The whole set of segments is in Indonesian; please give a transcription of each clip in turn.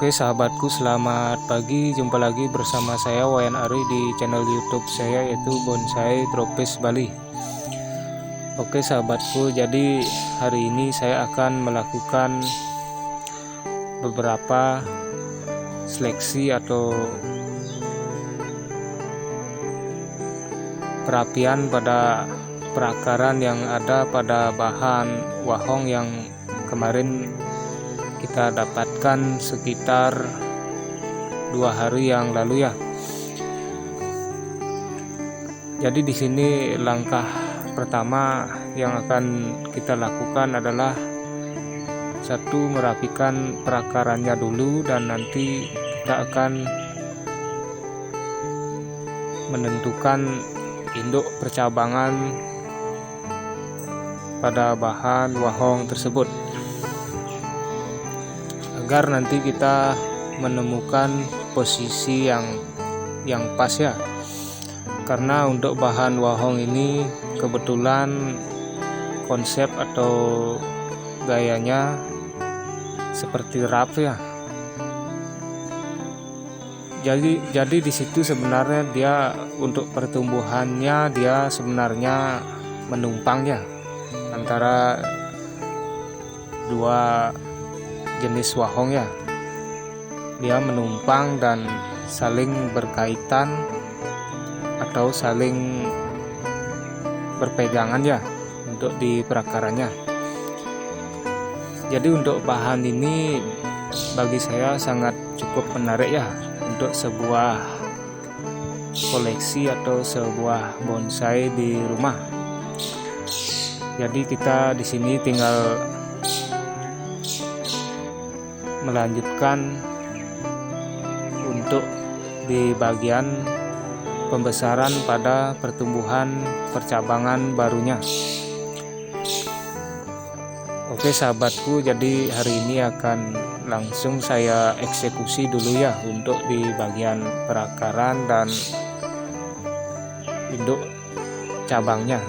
Oke sahabatku, selamat pagi. Jumpa lagi bersama saya Wayan Ari di channel YouTube saya, yaitu Bonsai Tropis Bali. Oke sahabatku, jadi hari ini saya akan melakukan beberapa seleksi atau perapian pada perakaran yang ada pada bahan wahong yang kemarin kita dapatkan sekitar 2 hari yang lalu ya. Jadi di sini langkah pertama yang akan kita lakukan adalah satu, merapikan perakarannya dulu, dan nanti kita akan menentukan induk percabangan pada bahan wahong tersebut, agar nanti kita menemukan posisi yang pas ya. Karena untuk bahan wahong ini kebetulan konsep atau gayanya seperti rap ya. Jadi di situ sebenarnya dia untuk pertumbuhannya dia sebenarnya menumpang ya antara dua jenis wahong ya. Dia menumpang dan saling berkaitan atau saling berpegangan ya untuk di perakarannya. Jadi untuk bahan ini bagi saya sangat cukup menarik ya untuk sebuah koleksi atau sebuah bonsai di rumah. Jadi kita di sini tinggal melanjutkan untuk di bagian pembesaran pada pertumbuhan percabangan barunya. Oke sahabatku, jadi hari ini akan langsung saya eksekusi dulu ya untuk di bagian perakaran dan induk cabangnya.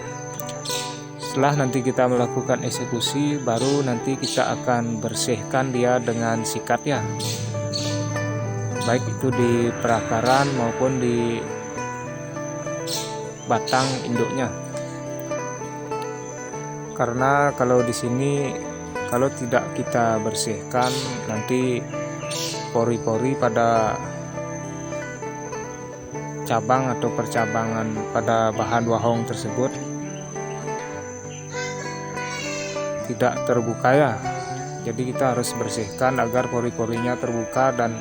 Setelah nanti kita melakukan eksekusi, baru nanti kita akan bersihkan dia dengan sikat ya, baik itu di perakaran maupun di batang induknya. Karena kalau di sini kalau tidak kita bersihkan, nanti pori-pori pada cabang atau percabangan pada bahan wahong tersebut tidak terbuka ya. Jadi kita harus bersihkan agar pori-porinya terbuka dan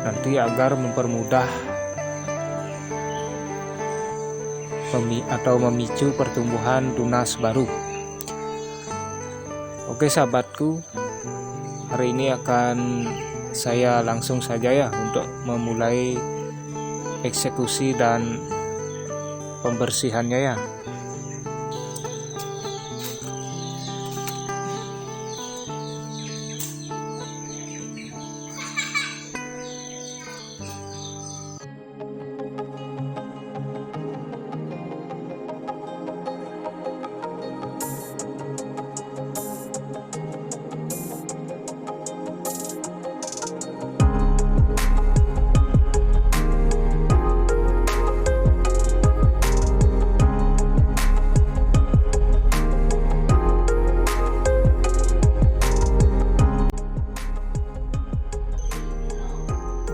nanti agar mempermudah atau memicu pertumbuhan tunas baru. Oke sahabatku, hari ini akan saya langsung saja ya untuk memulai eksekusi dan pembersihannya ya.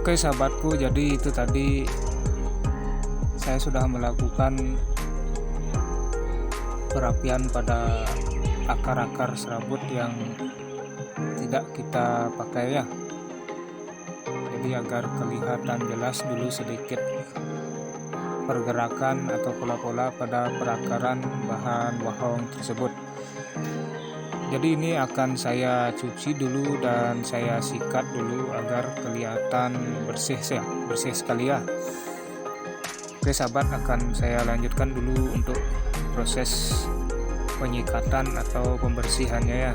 Oke sahabatku, jadi itu tadi saya sudah melakukan perapian pada akar-akar serabut yang tidak kita pakai ya. Jadi agar kelihatan jelas dulu sedikit pergerakan atau pola-pola pada perakaran bahan wahong tersebut. Jadi ini akan saya cuci dulu dan saya sikat dulu agar kelihatan bersih sekali ya. Oke sahabat, akan saya lanjutkan dulu untuk proses penyikatan atau pembersihannya ya.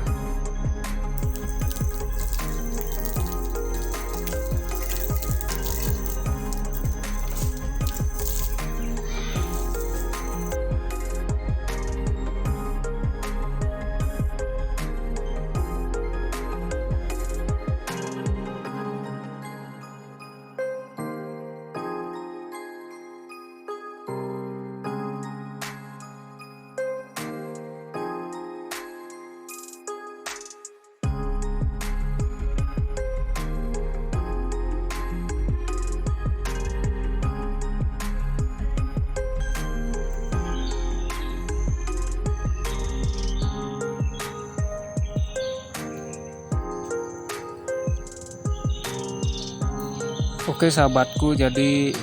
Oke sahabatku, jadi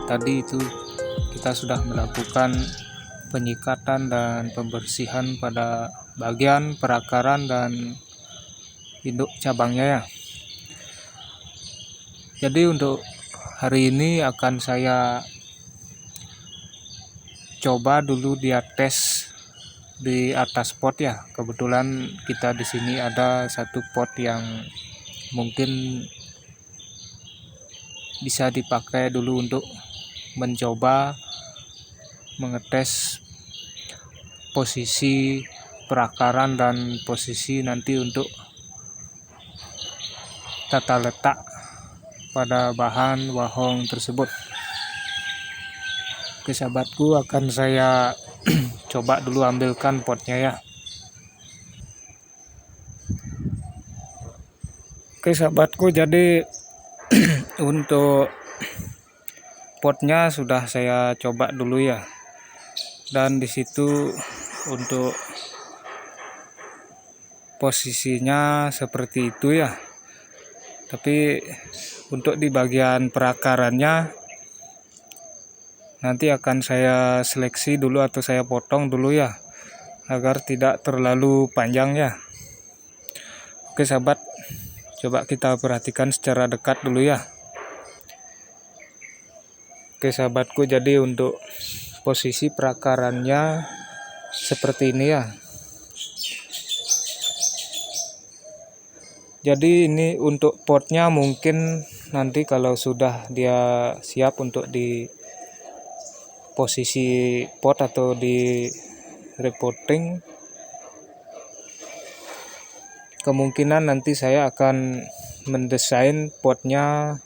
tadi itu kita sudah melakukan penyikatan dan pembersihan pada bagian perakaran dan induk cabangnya ya. Jadi untuk hari ini akan saya coba dulu dia tes di atas pot ya. Kebetulan kita di sini ada satu pot yang mungkin bisa dipakai dulu untuk mencoba mengetes posisi perakaran dan posisi nanti untuk tata letak pada bahan wahong tersebut. Oke sahabatku, akan saya coba dulu ambilkan potnya ya. Oke sahabatku, jadi untuk potnya sudah saya coba dulu ya, dan disitu untuk posisinya seperti itu ya. Tapi untuk di bagian perakarannya nanti akan saya seleksi dulu atau saya potong dulu ya, agar tidak terlalu panjang ya. Oke sahabat, coba kita perhatikan secara dekat dulu ya. Oke sahabatku, jadi untuk posisi perakarannya seperti ini ya. Jadi ini untuk potnya mungkin nanti kalau sudah dia siap untuk di posisi pot atau di repotting, kemungkinan nanti saya akan mendesain potnya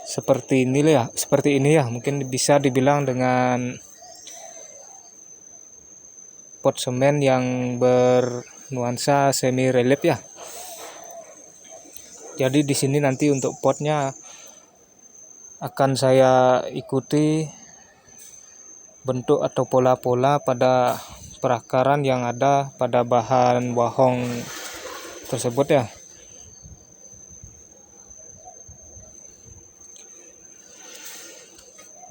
seperti ini ya, mungkin bisa dibilang dengan pot semen yang bernuansa semi relief ya. Jadi di sini nanti untuk potnya akan saya ikuti bentuk atau pola-pola pada perakaran yang ada pada bahan wahong tersebut ya.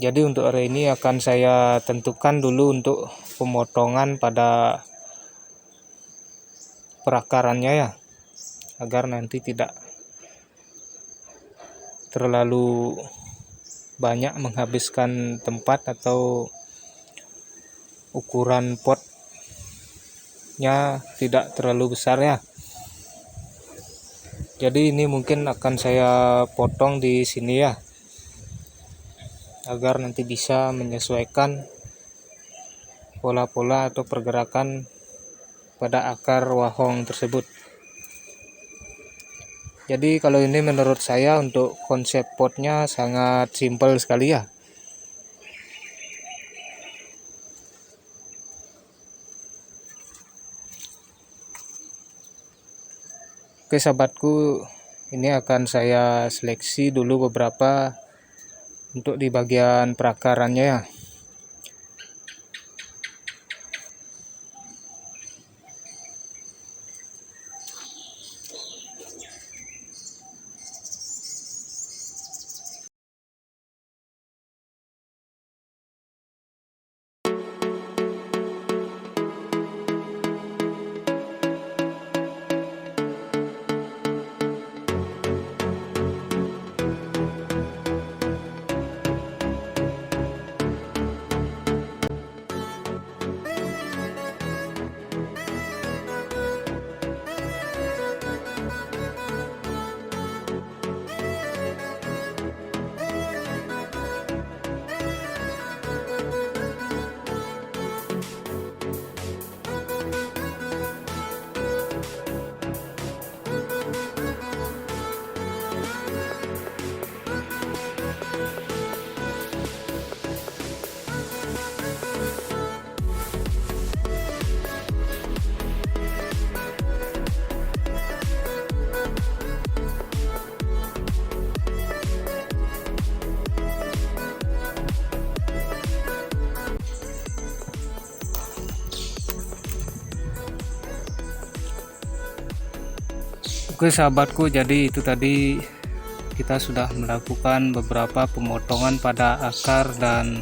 Jadi untuk hari ini akan saya tentukan dulu untuk pemotongan pada perakarannya ya, agar nanti tidak terlalu banyak menghabiskan tempat atau ukuran potnya tidak terlalu besar ya. Jadi ini mungkin akan saya potong di sini ya, agar nanti bisa menyesuaikan pola-pola atau pergerakan pada akar wahong tersebut. Jadi kalau ini menurut saya untuk konsep potnya sangat simpel sekali ya. Oke sahabatku, ini akan saya seleksi dulu beberapa untuk di bagian perakarannya ya. Oke sahabatku, jadi itu tadi kita sudah melakukan beberapa pemotongan pada akar dan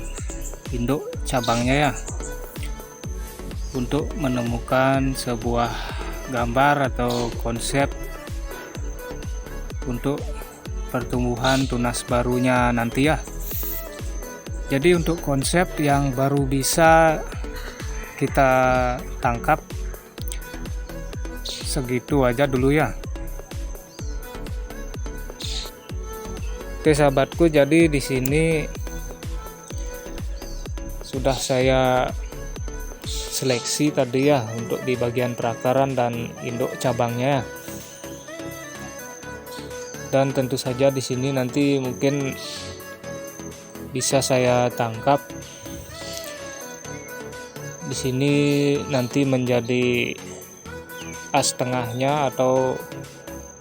induk cabangnya ya, untuk menemukan sebuah gambar atau konsep untuk pertumbuhan tunas barunya nanti ya. Jadi untuk konsep yang baru bisa kita tangkap segitu aja dulu ya. Oke sahabatku, jadi di sini sudah saya seleksi tadi ya untuk di bagian perakaran dan induk cabangnya. Dan tentu saja di sini nanti mungkin bisa saya tangkap. Di sini nanti menjadi as tengahnya atau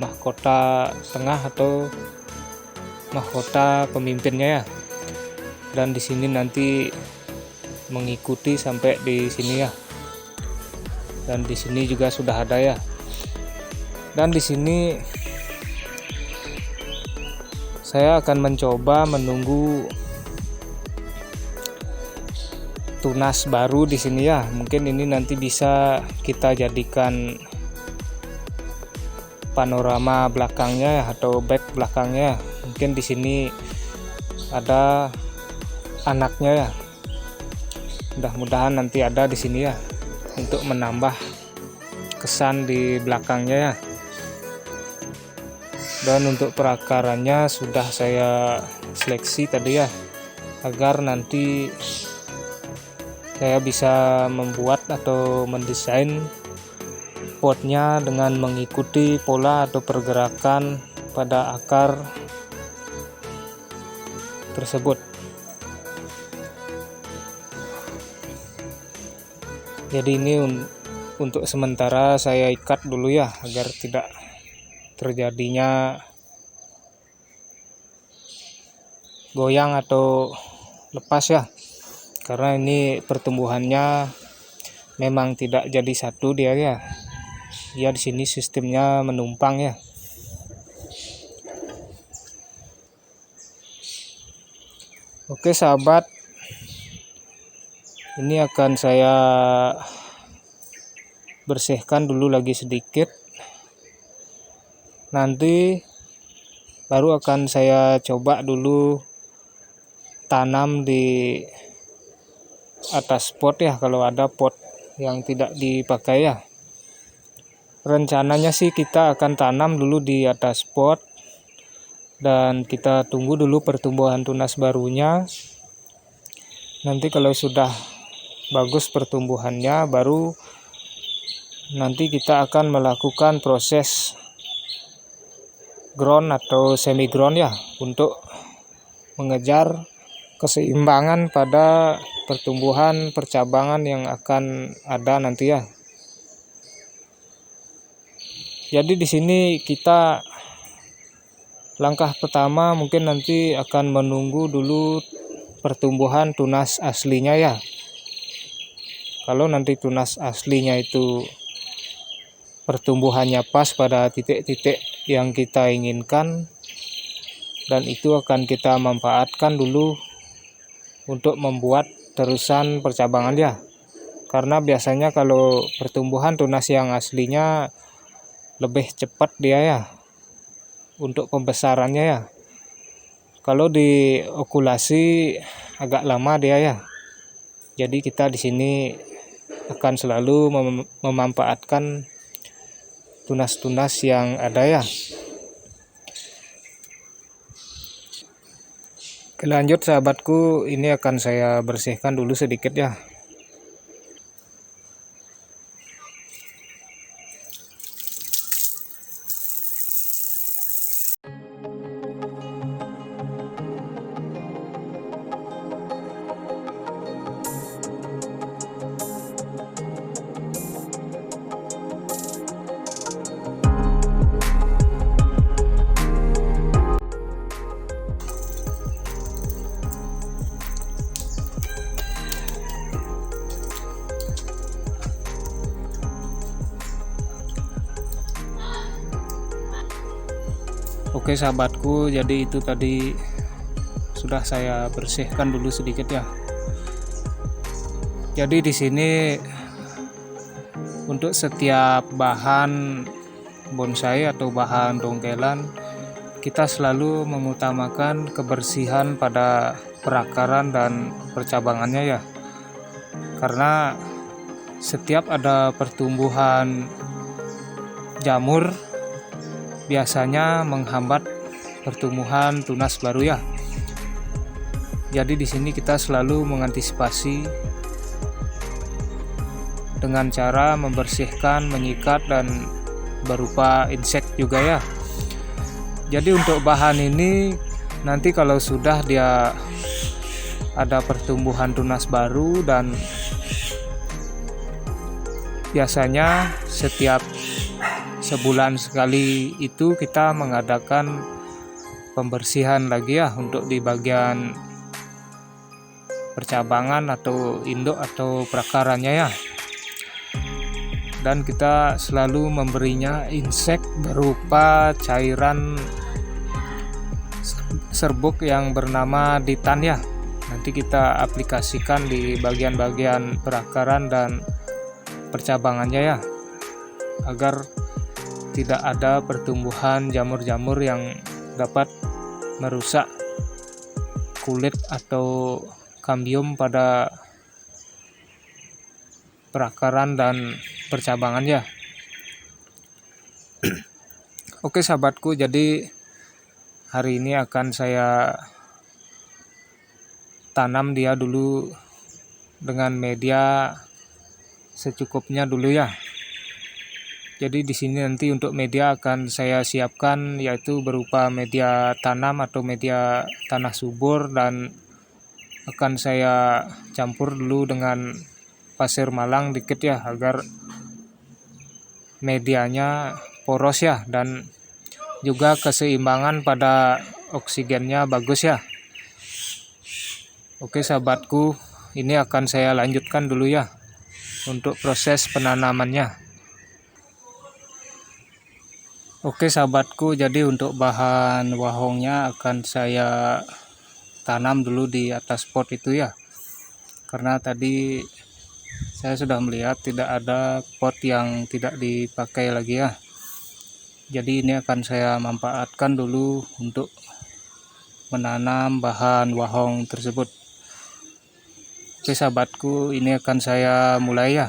mahkota tengah atau mahkota pemimpinnya ya. Dan di sini nanti mengikuti sampai di sini ya. Dan di sini juga sudah ada ya. Dan di sini saya akan mencoba menunggu tunas baru di sini ya. Mungkin ini nanti bisa kita jadikan panorama belakangnya ya, atau back belakangnya. Mungkin di sini ada anaknya ya. Mudah-mudahan nanti ada di sini ya untuk menambah kesan di belakangnya ya. Dan untuk perakarannya sudah saya seleksi tadi ya, agar nanti saya bisa membuat atau mendesain potnya dengan mengikuti pola atau pergerakan pada akar tersebut. Jadi ini untuk sementara saya ikat dulu ya, agar tidak terjadinya goyang atau lepas ya, karena ini pertumbuhannya memang tidak jadi satu dia ya. Dia di sini sistemnya menumpang ya. Oke sahabat, ini akan saya bersihkan dulu lagi sedikit. Nanti baru akan saya coba dulu tanam di atas pot ya, kalau ada pot yang tidak dipakai ya. Rencananya sih kita akan tanam dulu di atas pot dan kita tunggu dulu pertumbuhan tunas barunya. Nanti kalau sudah bagus pertumbuhannya, baru nanti kita akan melakukan proses ground atau semi ground ya, untuk mengejar keseimbangan pada pertumbuhan percabangan yang akan ada nanti ya. Jadi di sini kita langkah pertama mungkin nanti akan menunggu dulu pertumbuhan tunas aslinya ya. Kalau nanti tunas aslinya itu pertumbuhannya pas pada titik-titik yang kita inginkan, dan itu akan kita manfaatkan dulu untuk membuat terusan percabangan ya. Karena biasanya kalau pertumbuhan tunas yang aslinya lebih cepat dia ya untuk pembesarannya ya. Kalau di okulasi agak lama dia ya. Jadi kita di sini akan selalu memanfaatkan tunas-tunas yang ada ya. Oke, lanjut sahabatku, ini akan saya bersihkan dulu sedikit ya. Oke sahabatku, jadi itu tadi sudah saya bersihkan dulu sedikit ya. Jadi di sini untuk setiap bahan bonsai atau bahan dongkelan, kita selalu mengutamakan kebersihan pada perakaran dan percabangannya ya. Karena setiap ada pertumbuhan jamur biasanya menghambat pertumbuhan tunas baru ya. Jadi di sini kita selalu mengantisipasi dengan cara membersihkan, menyikat dan berupa insek juga ya. Jadi untuk bahan ini nanti kalau sudah dia ada pertumbuhan tunas baru, dan biasanya setiap sebulan sekali itu kita mengadakan pembersihan lagi ya untuk di bagian percabangan atau induk atau perakarannya ya. Dan kita selalu memberinya insek berupa cairan serbuk yang bernama Ditan ya. Nanti kita aplikasikan di bagian-bagian perakaran dan percabangannya ya, agar tidak ada pertumbuhan jamur-jamur yang dapat merusak kulit atau kambium pada perakaran dan percabangannya. Oke sahabatku, jadi hari ini akan saya tanam dia dulu dengan media secukupnya dulu ya. Jadi di sini nanti untuk media akan saya siapkan yaitu berupa media tanam atau media tanah subur, dan akan saya campur dulu dengan pasir malang dikit ya, agar medianya poros ya, dan juga keseimbangan pada oksigennya bagus ya. Oke sahabatku, ini akan saya lanjutkan dulu ya untuk proses penanamannya. Oke sahabatku, jadi untuk bahan wahongnya akan saya tanam dulu di atas pot itu ya. Karena tadi saya sudah melihat tidak ada pot yang tidak dipakai lagi ya. Jadi ini akan saya manfaatkan dulu untuk menanam bahan wahong tersebut. Oke sahabatku, ini akan saya mulai ya.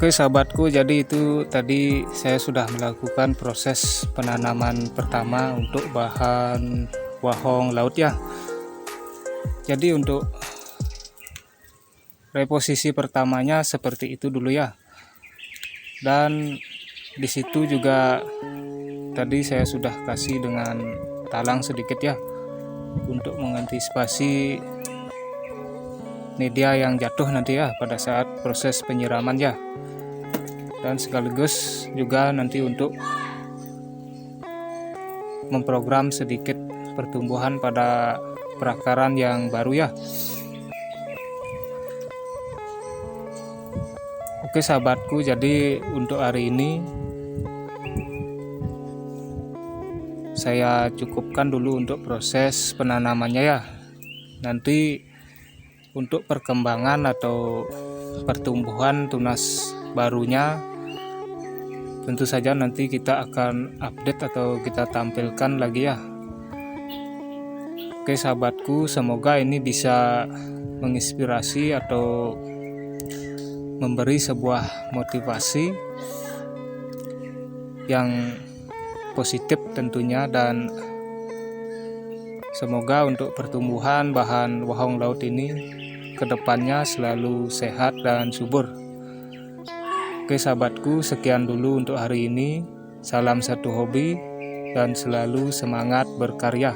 Oke sahabatku, jadi itu tadi saya sudah melakukan proses penanaman pertama untuk bahan wahong laut ya. Jadi untuk reposisi pertamanya seperti itu dulu ya. Dan di situ juga tadi saya sudah kasih dengan talang sedikit ya, untuk mengantisipasi media yang jatuh nanti ya pada saat proses penyiraman ya. Dan sekaligus juga nanti untuk memprogram sedikit pertumbuhan pada perakaran yang baru ya. Oke sahabatku, jadi untuk hari ini saya cukupkan dulu untuk proses penanamannya ya. Nanti untuk perkembangan atau pertumbuhan tunas barunya tentu saja nanti kita akan update atau kita tampilkan lagi ya. Oke sahabatku, semoga ini bisa menginspirasi atau memberi sebuah motivasi yang positif tentunya, dan semoga untuk pertumbuhan bahan wahong laut ini kedepannya selalu sehat dan subur. Oke sahabatku, sekian dulu untuk hari ini. Salam satu hobi dan selalu semangat berkarya.